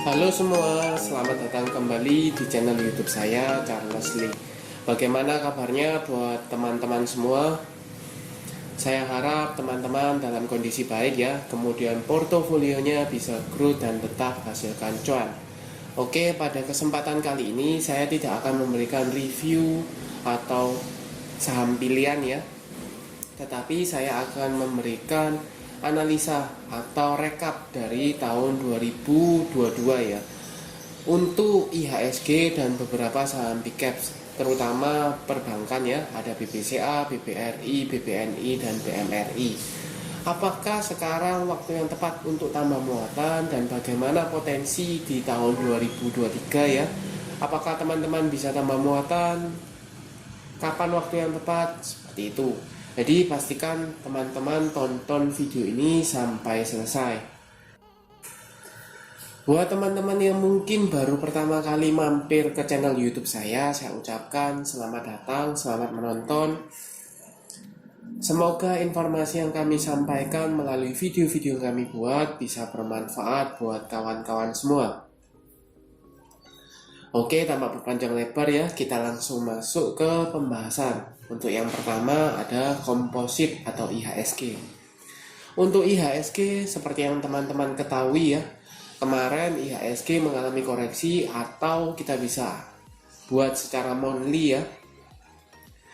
Halo semua, selamat datang kembali di channel YouTube saya, Charles Lee. Bagaimana kabarnya buat teman-teman semua? Saya harap teman-teman dalam kondisi baik ya, kemudian portofolionya bisa grow dan tetap hasilkan cuan. Oke, pada kesempatan kali ini saya tidak akan memberikan review atau saham pilihan ya, tetapi saya akan memberikan analisa atau rekap dari tahun 2022 ya untuk IHSG dan beberapa saham big caps, terutama perbankan ya, ada BBCA, BBRI, BBNI dan BMRI. Apakah sekarang waktu yang tepat untuk tambah muatan dan bagaimana potensi di tahun 2023 ya? Apakah teman-teman bisa tambah muatan? Kapan waktu yang tepat? Seperti itu. Jadi pastikan teman-teman tonton video ini sampai selesai. Buat teman-teman yang mungkin baru pertama kali mampir ke channel YouTube saya ucapkan selamat datang, selamat menonton. Semoga informasi yang kami sampaikan melalui video-video yang kami buat bisa bermanfaat buat kawan-kawan semua. Oke, tanpa berpanjang lebar ya, kita langsung masuk ke pembahasan. Untuk yang pertama ada komposit atau IHSG. Untuk IHSG seperti yang teman-teman ketahui ya, kemarin IHSG mengalami koreksi atau kita bisa buat secara monthly ya.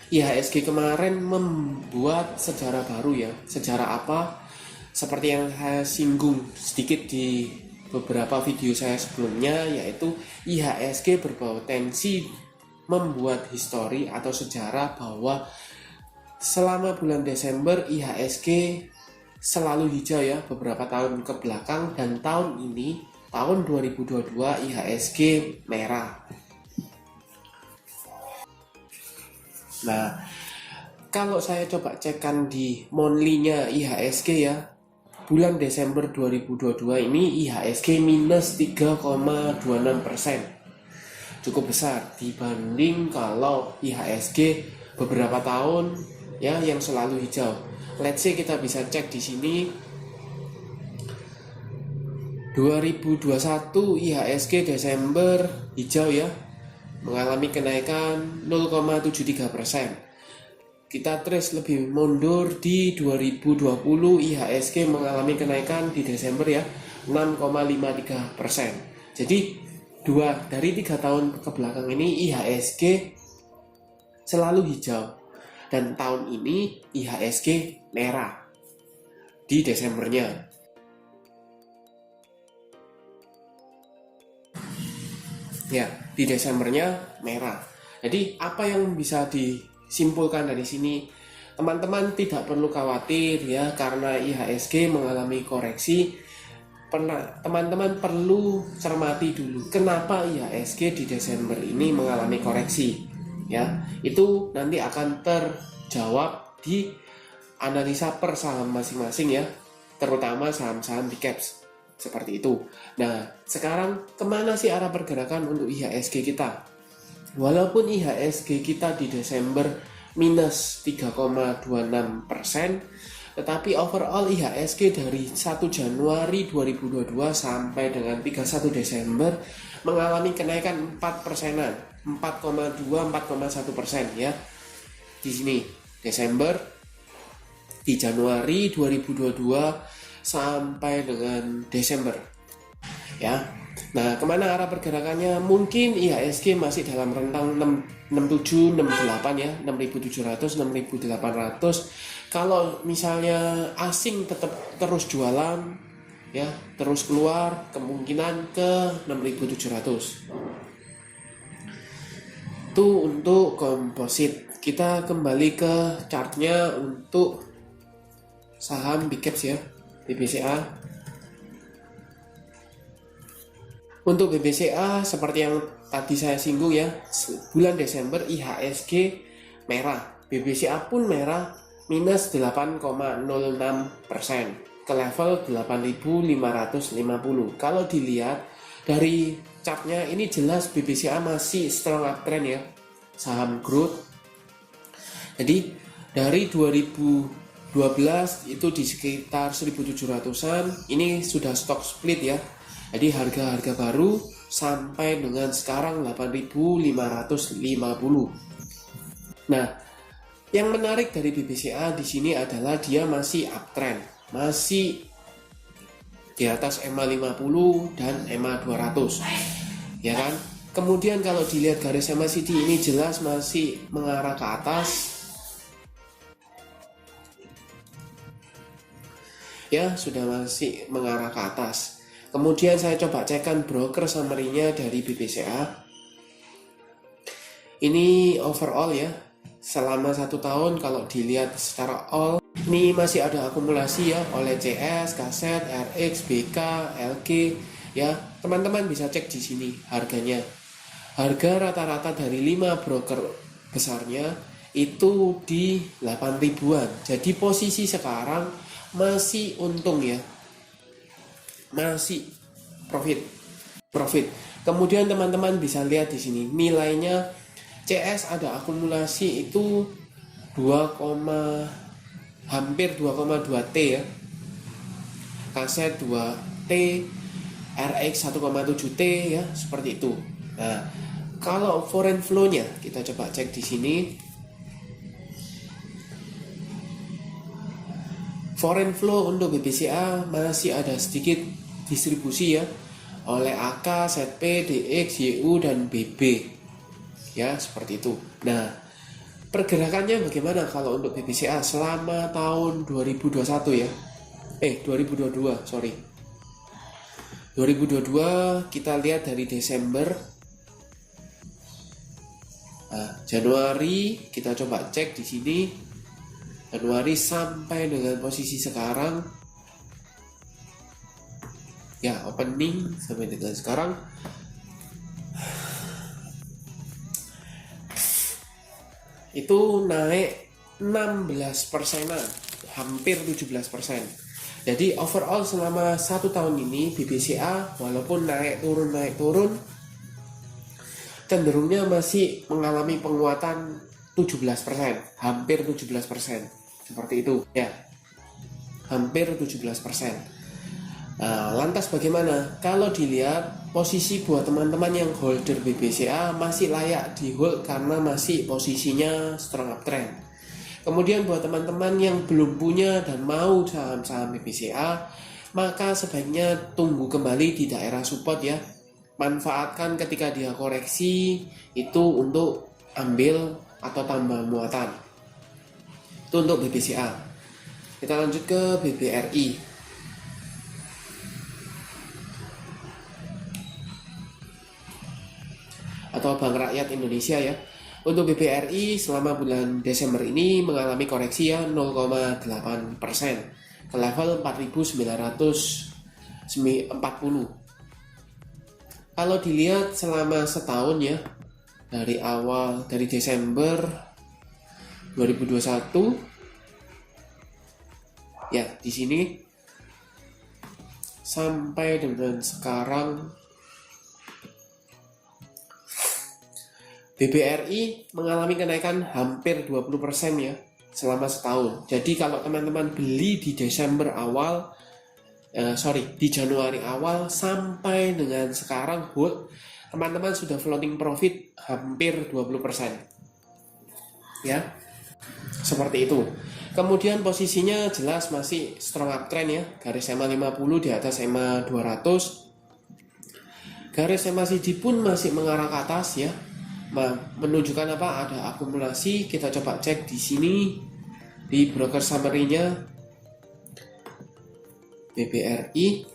IHSG kemarin membuat sejarah baru ya. Sejarah apa? Seperti yang saya singgung sedikit di beberapa video saya sebelumnya, yaitu IHSG berpotensi membuat histori atau sejarah bahwa selama bulan Desember IHSG selalu hijau ya beberapa tahun ke belakang, dan tahun ini tahun 2022 IHSG merah. Nah, kalau saya coba cekkan di monthly-nya IHSG ya, bulan Desember 2022 ini IHSG minus 3,26%. Cukup besar dibanding kalau IHSG beberapa tahun ya yang selalu hijau. Let's say kita bisa cek di sini 2021 IHSG Desember hijau ya, mengalami kenaikan 0,73%. Kita trace lebih mundur di 2020 IHSG mengalami kenaikan di Desember ya 6,53%. Jadi dari 3 tahun ke belakang ini IHSG selalu hijau, dan tahun ini IHSG merah di Desembernya. Ya, di Desembernya merah. Jadi apa yang bisa disimpulkan dari sini? Teman-teman tidak perlu khawatir ya karena IHSG mengalami koreksi. Teman-teman perlu cermati dulu kenapa IHSG di Desember ini mengalami koreksi ya. Itu nanti akan terjawab di analisa per saham masing-masing ya, terutama saham-saham big caps seperti itu. Nah, sekarang kemana sih arah pergerakan untuk IHSG kita? Walaupun IHSG kita di Desember minus 3,26%, tetapi overall IHSG dari 1 Januari 2022 sampai dengan 31 Desember mengalami kenaikan 4%-an, 4,2-4,1% ya. Di sini Desember, di Januari 2022 sampai dengan Desember ya. Nah, kemana arah pergerakannya? Mungkin IHSG masih dalam rentang 67, 68 ya, 6.700, 6.800. Kalau misalnya asing tetap terus jualan ya, terus keluar, kemungkinan ke 6.700. Itu untuk komposit. Kita kembali ke chartnya untuk saham big caps ya, BBCA. Untuk BBCA seperti yang tadi saya singgung ya, bulan Desember IHSG merah, BBCA pun merah minus 8,06% ke level 8.550. Kalau dilihat dari chartnya ini jelas BBCA masih strong uptrend ya, saham growth. Jadi dari 2012 itu di sekitar 1.700-an, ini sudah stock split ya. Jadi harga-harga baru sampai dengan sekarang 8.550. Nah, yang menarik dari BBCA di sini adalah dia masih uptrend, masih di atas EMA 50 dan EMA 200, ya kan? Kemudian kalau dilihat garis MACD ini jelas masih mengarah ke atas, ya sudah masih mengarah ke atas. Kemudian saya coba cekkan broker summary-nya dari BBCA. Ini overall ya, selama 1 tahun kalau dilihat secara all, ini masih ada akumulasi ya oleh CS, Kaset, RX, BK, LG ya. Teman-teman bisa cek di sini harganya. Harga rata-rata dari 5 broker besarnya itu di 8 ribuan. Jadi posisi sekarang masih untung ya. Masih profit. Kemudian teman-teman bisa lihat di sini nilainya CS ada akumulasi itu hampir 2,2 T ya. Kaset 2 T, RX 1,7 T ya, seperti itu. Nah, kalau foreign flow-nya kita coba cek di sini. Foreign flow untuk BBCA masih ada sedikit distribusi ya oleh AK, ZP, DX, YU dan BB. Ya, seperti itu. Nah, pergerakannya bagaimana kalau untuk BBCA selama tahun 2021 ya? 2022, sorry. 2022 kita lihat dari Desember. Nah, Januari kita coba cek di sini. Januari sampai dengan posisi sekarang. Ya, opening sampai dengan sekarang. Itu naik 16%-an, hampir 17%. Jadi overall selama 1 tahun ini BBCA walaupun naik turun cenderungnya masih mengalami penguatan 17%, hampir 17%, seperti itu ya, hampir 17%. Nah, lantas bagaimana kalau dilihat posisi buat teman-teman yang holder BBCA masih layak di hold karena masih posisinya strong uptrend. Kemudian buat teman-teman yang belum punya dan mau saham-saham BBCA, maka sebaiknya tunggu kembali di daerah support ya. Manfaatkan ketika dia koreksi itu untuk ambil atau tambah muatan. Itu untuk BBCA. Kita lanjut ke BBRI. Atau Bank Rakyat Indonesia ya. Untuk BBRI selama bulan Desember ini mengalami koreksi ya 0,8% ke level 4.940. Kalau dilihat selama setahun ya, dari Desember 2021 ya, di sini sampai dengan sekarang BBRI mengalami kenaikan hampir 20% ya selama setahun. Jadi kalau teman-teman beli di di Januari awal sampai dengan sekarang hold, teman-teman sudah floating profit hampir 20%. Ya. Seperti itu. Kemudian posisinya jelas masih strong uptrend ya, garis EMA 50 di atas EMA 200. Garis MACD pun masih mengarah ke atas ya. Menunjukkan apa? Ada akumulasi. Kita coba cek di sini di broker summary-nya BBRI.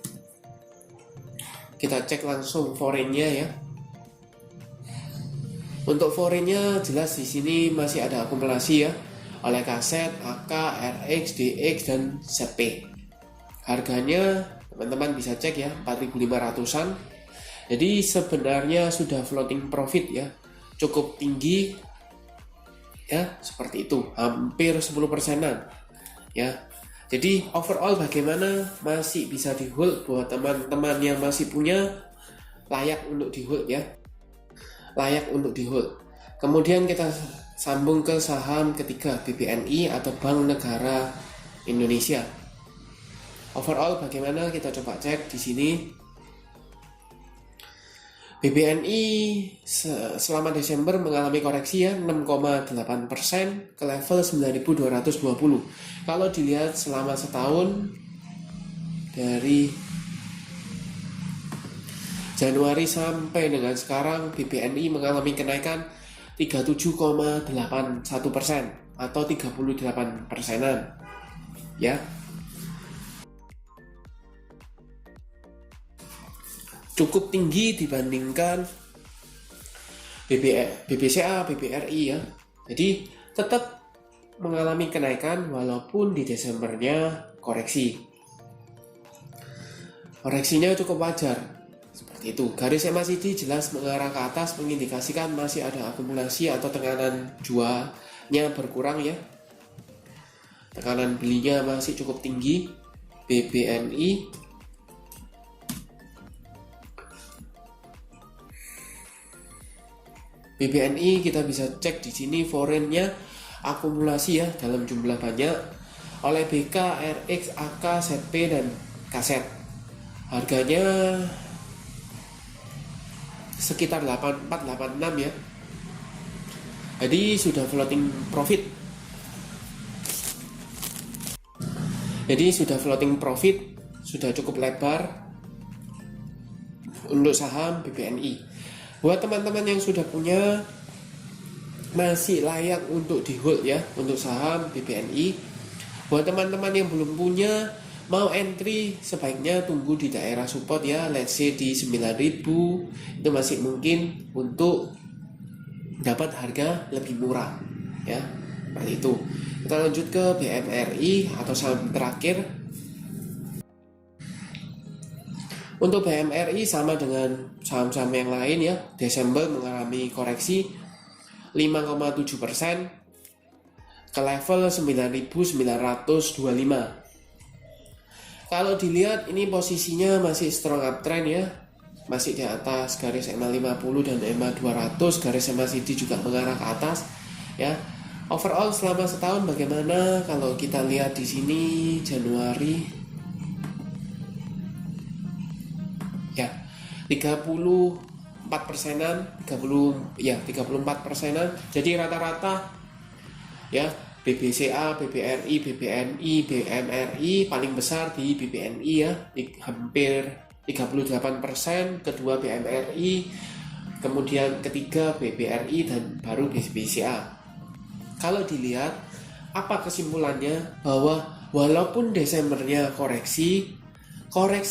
Kita cek langsung foreign-nya ya. Untuk foreign-nya jelas di sini masih ada akumulasi ya oleh Kaset, AK, RX, DX dan ZP. Harganya teman-teman bisa cek ya 4.500-an. Jadi sebenarnya sudah floating profit ya, cukup tinggi ya, seperti itu, hampir 10%-an ya. Jadi overall bagaimana, masih bisa di hold buat teman-teman yang masih punya, layak untuk di hold ya, layak untuk di hold. Kemudian kita sambung ke saham ketiga, BBNI atau Bank Negara Indonesia. Overall bagaimana, kita coba cek di sini. BBNI selama Desember mengalami koreksi ya 6,8% ke level 9.220. Kalau dilihat selama setahun dari Januari sampai dengan sekarang, BBNI mengalami kenaikan 37,81% atau 38%-an ya. Cukup tinggi dibandingkan BBCA, BBRI ya. Jadi tetap mengalami kenaikan walaupun di Desembernya koreksi. Koreksinya cukup wajar. Seperti itu. Garis MACD jelas mengarah ke atas mengindikasikan masih ada akumulasi atau tekanan jualnya berkurang ya. Tekanan belinya masih cukup tinggi. BBNI kita bisa cek di sini foreign-nya akumulasi ya dalam jumlah banyak oleh BK, RX, AK, ZP dan KZ. Harganya sekitar 8486 ya. Jadi sudah floating profit. Sudah cukup lebar untuk saham BBNI. Buat teman-teman yang sudah punya masih layak untuk di hold ya untuk saham BBNI. Buat teman-teman yang belum punya mau entry sebaiknya tunggu di daerah support ya, let's say di 9.000 itu masih mungkin untuk dapat harga lebih murah ya. Seperti itu. Kita lanjut ke BMRI atau saham terakhir. Untuk BMRI sama dengan saham-saham yang lain ya, Desember mengalami koreksi 5,7% ke level 9.925. Kalau dilihat ini posisinya masih strong uptrend ya, masih di atas garis EMA 50 dan EMA 200, garis MACD juga mengarah ke atas ya. Overall selama setahun bagaimana? Kalau kita lihat di sini Januari ya 34%-an. Jadi rata-rata ya BBCA, BBRI, BBNI, BMRI paling besar di BBNI ya, hampir 38%, kedua BMRI, kemudian ketiga BBRI dan baru BBCA. Kalau dilihat apa kesimpulannya, bahwa walaupun Desembernya koreksi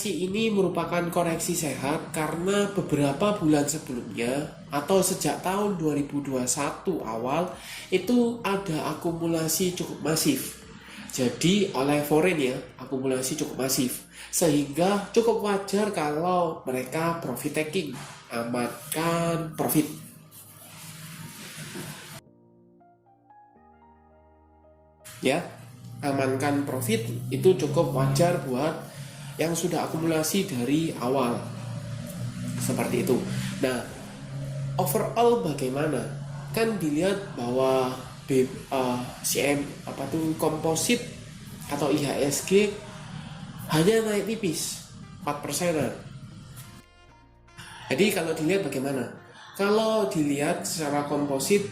ini merupakan koreksi sehat karena beberapa bulan sebelumnya atau sejak tahun 2021 awal itu ada akumulasi cukup masif. Jadi oleh foreign ya, akumulasi cukup masif. Sehingga cukup wajar kalau mereka profit taking, amankan profit. Ya, amankan profit itu cukup wajar buat yang sudah akumulasi dari awal. Seperti itu. Nah, overall bagaimana? Kan dilihat bahwa komposit atau IHSG hanya naik tipis 4%. Jadi kalau dilihat bagaimana? Kalau dilihat secara komposit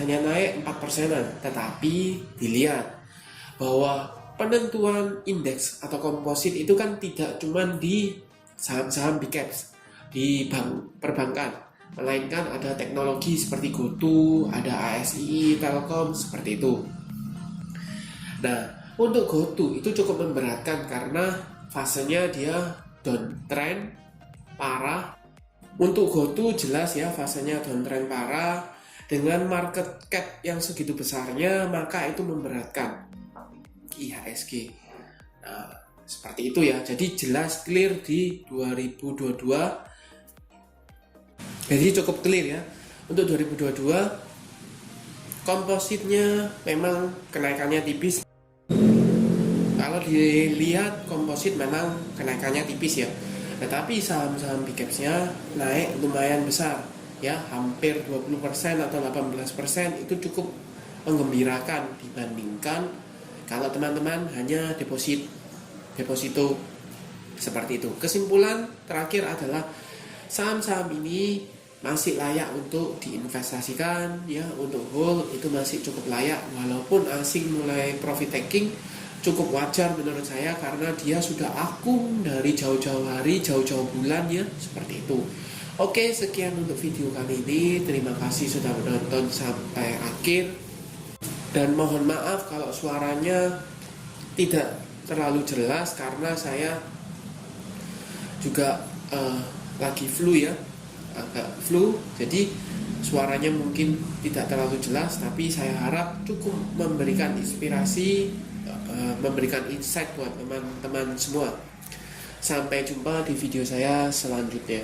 hanya naik 4%, tetapi dilihat bahwa penentuan indeks atau komposit itu kan tidak cuma di saham-saham big caps, di perbankan, melainkan ada teknologi seperti GoTo, ada ASI, Telkom, seperti itu. Nah, untuk GoTo itu cukup memberatkan karena fasenya dia downtrend parah. Untuk GoTo jelas ya fasenya downtrend parah, dengan market cap yang segitu besarnya maka itu memberatkan IHSG. Nah, seperti itu ya. Jadi jelas clear di 2022. Jadi cukup clear ya. Untuk 2022 kompositnya memang kenaikannya tipis. Kalau dilihat komposit memang kenaikannya tipis ya. Tetapi saham-saham big caps-nya naik lumayan besar ya, hampir 20% atau 18%. Itu cukup menggembirakan dibandingkan kalau teman-teman hanya deposito seperti itu. Kesimpulan terakhir adalah saham-saham ini masih layak untuk diinvestasikan ya, untuk hold itu masih cukup layak, walaupun asing mulai profit taking cukup wajar menurut saya karena dia sudah akum dari jauh-jauh hari, jauh-jauh bulan ya, seperti itu. Oke, sekian untuk video kali ini. Terima kasih sudah menonton sampai akhir. Dan mohon maaf kalau suaranya tidak terlalu jelas karena saya juga lagi flu ya, agak flu. Jadi suaranya mungkin tidak terlalu jelas, tapi saya harap cukup memberikan inspirasi, memberikan insight buat teman-teman semua. Sampai jumpa di video saya selanjutnya.